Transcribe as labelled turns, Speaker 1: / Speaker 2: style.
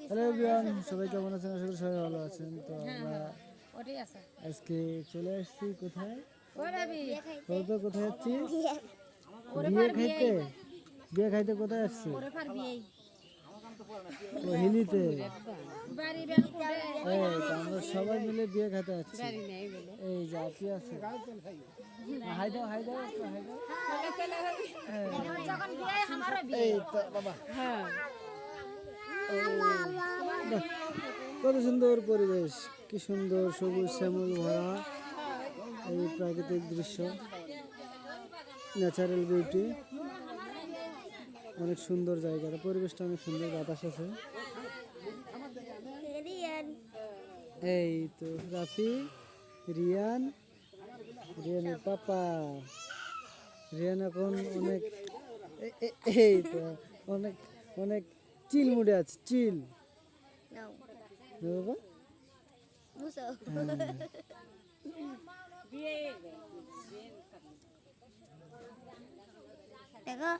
Speaker 1: Hello everyone, সবাই কেমন আছেন? আশা করি সবাই ভালো আছেন। তো আমরা আজকে চলে আসছি কোথায়? তো কোথায় যাচ্ছি? বিয়ে খাইতে। বিয়ে খাইতে কোথায় আসছি? ও হিলিতে। আমরা সবাই মিলে বিয়ে খাইতে যাচ্ছি। এই যে আপি আছে। হাই দাও, হাই দাও, একটু হাই দাও। এই তো বাবা। বাহ, কত সুন্দর পরিবেশ, কি সুন্দর সবুজ শ্যামল ভরা এই প্রাকৃতিক দৃশ্য, ন্যাচারাল বিউটি। অনেক সুন্দর জায়গাটা, পরিবেশটা অনেক সুন্দর, বাতাস আছে। এই তো রাফি, রিয়ান, রিয়ানের পাপা। রিয়ান এখন অনেক এই তো অনেক অনেক চিল মুডে আছে, চিল বাবা। হ্যাঁ।